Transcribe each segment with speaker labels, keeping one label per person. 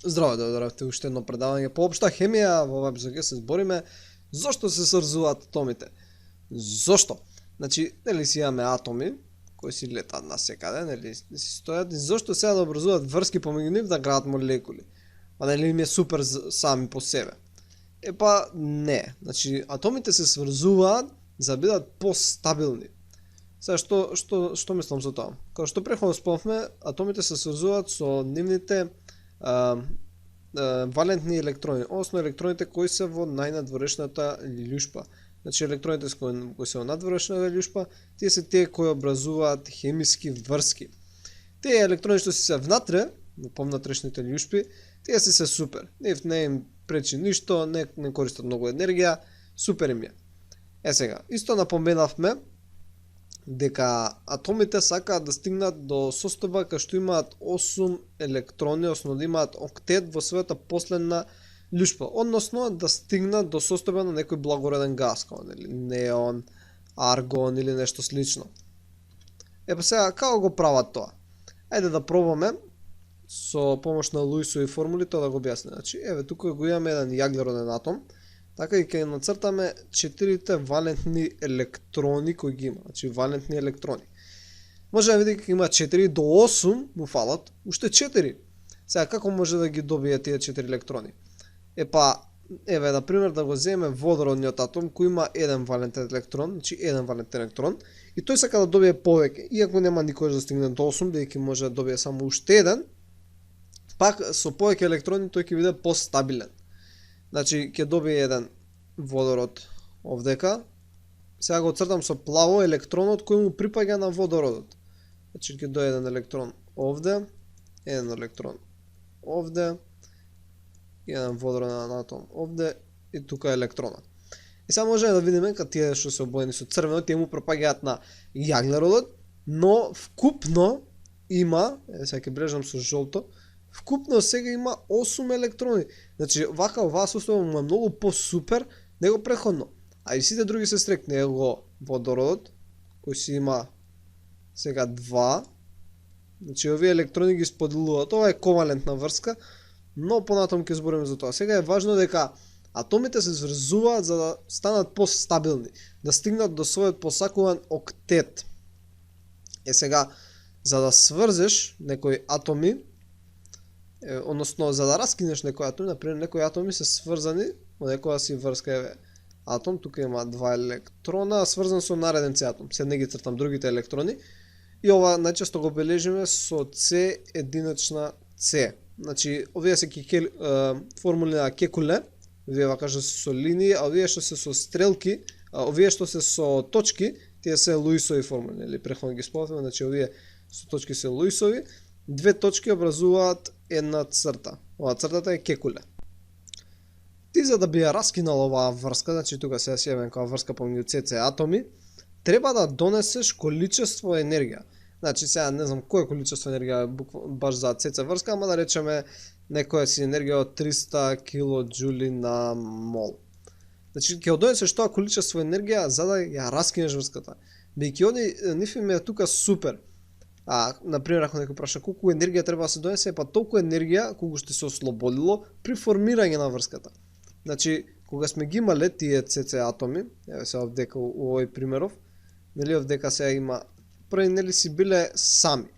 Speaker 1: Здраво да дојдовте уште едно предавање по општа хемија. Во оваа епизода се збориме зошто се сврзуваат атомите. Зошто? Значи, нели си имаме атоми кои си летаат насекаде, нели си стојат, и зошто сега да образуваат врски помеѓу нив да градат молекули? Па нели им е супер сами по себе? Епа не. Значи, атомите се сврзуваат за да бидат постабилни. Сега што мислам со тоа? Како што претходно спомнавме, атомите се сврзуваат со нивните валентни електрони, односно електроните кои се во најнадворешната љушпа. Значи електроните кои се во надворешната љушпа, тие се тие кои образуваат хемиски врски. Тие електрони што се внатре, во повнатрешните љушпи, тие се супер. Нив не им пречи ништо, не користат многу енергија, супер им е. Сега, исто напоменавме дека атомите сакаат да стигнат до состојба кај што имаат 8 електрони, односно да имаат октет во својата последна љушпа, односно да стигнат до состојба на некој благореден гас, како неон, аргон или нешто слично. Епа сега, како го прават тоа? Ајде да пробаме со помош на Луисови формули тоа да го објасниме. Значи, еве тука го имаме еден јаглероден атом, така и ќе нацртаме 4 валентни електрони кои ги има. Значи валентни електрони. Може да видите дека има 4 до 8, му фалат уште 4. Сега како може да ги добие тие 4 електрони? Епа, еве на пример да го земеме водородниот атом кој има еден валентен електрон, значи еден валентен електрон, и тој сака да добие повеќе, иако нема никош да стигне до 8, бидејќи може да добие само уште еден, пак со повеќе електрони тој ќе биде постабилен. Значи, ќе добие еден водород овдека. Сега го цртам со плаво електронот кој му припаѓа на водородот. Значи, ќе дојде еден електрон овде, еден електрон овде, еден водороден атом овде и тука електронот. И сега можеме да видиме кога тие што се обоени со црвено, тие му припаѓаат на јаглеродот, но вкупно има, сега ќе брежам со жолто, вкупно сега има 8 електрони. Значи, вака оваа состојба му е многу по-супер него претходно. А и сите други се стрекни, его водородот, кој си има сега 2. Значи, овие електрони ги споделуваат. Ова е ковалентна врска, но понатом ќе збориме за тоа. Сега е важно дека атомите се сврзуваат за да станат постабилни, да стигнат до својот посакуван октет. Сега, за да сврзеш некои атоми, односно за да раскинеш некои атоми, например некои атоми се сврзани во некоја си врска, еве атом, тука има 2 електрона, сврзан со нареден С атом. Се не ги цртам другите електрони. И ова најчесто го бележиме со С единична С. Значи, овие се формули на Кекуле, овие вака што се со линии, а овие што се со стрелки, овие што се со точки, тие се Луисови формули, или претходно ги спомнавме, значи овие со точки се Луисови. Две точки образуваат една црта. Ова цртата е Кекуле. Ти за да би ја раскинал оваа врска, значи тука се јавен како врска помеѓу СС атоми, треба да донесеш количество енергија. Значи сега не знам кое количество енергија баш за СС врска, ама да речеме некоја си енергија од 300 килоџули на мол. Значи ќе донесеш тоа количество енергија за да ја раскинеш врската. Бидејќи нив им е тука супер. Например, ако некој праша колку енергија треба да се донесе, па толку енергија колку што се ослободило при формирање на врската. Значи, кога сме ги имале тие СС атоми, еве се овдека у овој примеров, нели овдека сега има први нели си биле сами.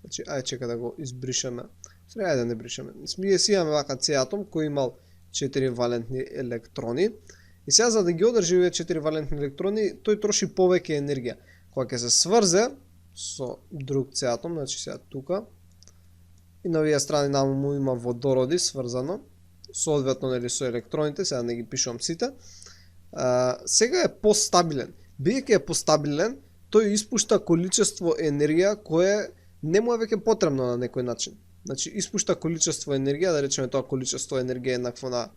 Speaker 1: Значи, ајде чека да го избришеме. Сега ајде да не бришеме. Ние си имаме вака С атом кој имал 4 валентни електрони. И сега за да ги одржи овие 4 валентни електрони, тој троши повеќе енергија. Кога ќе се сврзе со друг С атом, значи сега тука, и на овие страни наму има водороди сврзано, соодветно нели со електроните, сега не ги пишувам сите. Сега е постабилен. Бидејќи е постабилен, тој испушта количество енергија кое не му е веќе потребно на некој начин. Значи испушта количество енергија, да речеме тоа количество енергија е еднакво на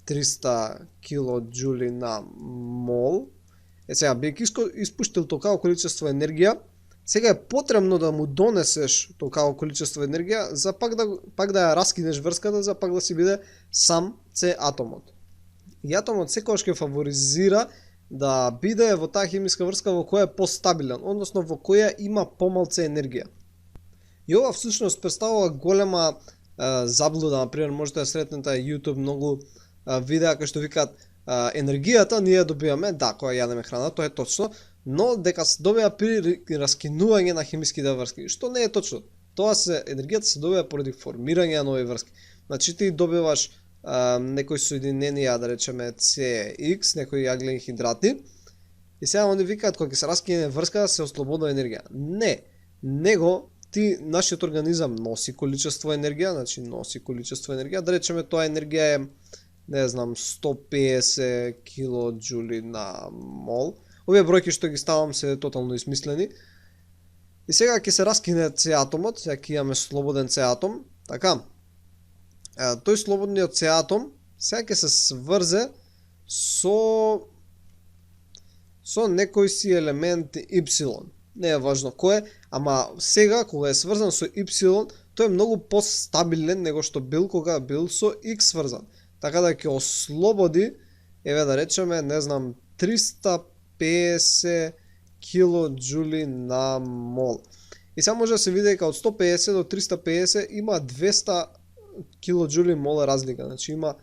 Speaker 1: 300 килоџули на мол. Сега бидејќи испуштил толкаво количество енергија, сега е потребно да му донесеш толкаво количество енергија за пак да ја раскинеш врската, за пак да си биде сам С атомот. И атомот секогаш ќе фаворизира да биде во таа хемиска врска во која е постабилен, односно во која има помалце енергија. И ова всушност представува голема заблуда, например, можете да сретнете на YouTube многу видеа кај што викаат енергијата ние ја добиваме, да, кога јадеме храна, тоа е точно, но дека се добива при раскинување на хемиските врски, што не е точно. Енергијата се добива поради формирање на нови врски. Значи ти добиваш некои соединенија, да речеме CX, некои јаглени хидрати, и сега они викаат кога ќе се раскине врска се ослободува енергија. Не, него нашиот организам носи количество енергија, значи носи количество енергија, да речеме тоа енергија е, не знам, 150 килоџули на мол. Овие бројки што ги ставам се тотално измислени. И сега ќе се раскине С атомот, сега ќе имаме слободен С атом, така. Тој слободниот С атом сега ќе се сврзе со некој си елемент Y. Не е важно кој е, ама сега кога е сврзан со Y, тој е многу постабилен него што бил кога бил со X сврзан. Така да ќе ослободи, еве да речеме, не знам, 350 килоџули на мол. И сега може да се види дека од 150 до 350 има 200 килоџули мол разлика. Значи има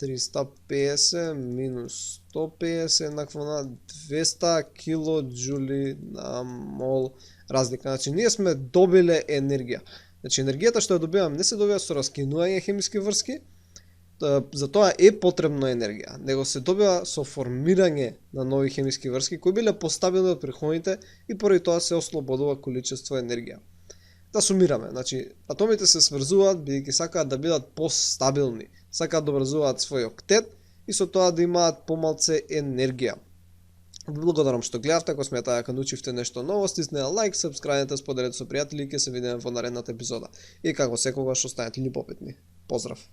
Speaker 1: 350 минус 150 еднакво на 200 килоџули на мол разлика. Значи ние сме добиле енергија. Значи енергијата што ја добиваме не се добива со раскинување хемиски врски, за тоа е потребна енергија. Него се добива со формирање на нови хемиски врски кои биле постабилни од претходните и поради тоа се ослободува количество енергија. Да сумираме, значи атомите се сврзуваат бидејќи сакаат да бидат постабилни, сакаат да образуваат свој октет и со тоа да имаат помалце енергија. Благодарам што гледавте, ако сметате дека научивте нешто ново, стиснете лайк, сабскрајбнете, споделете со пријатели и ќе се видиме во наредната епизода. И како секогаш останете љубопитни. Поздрав!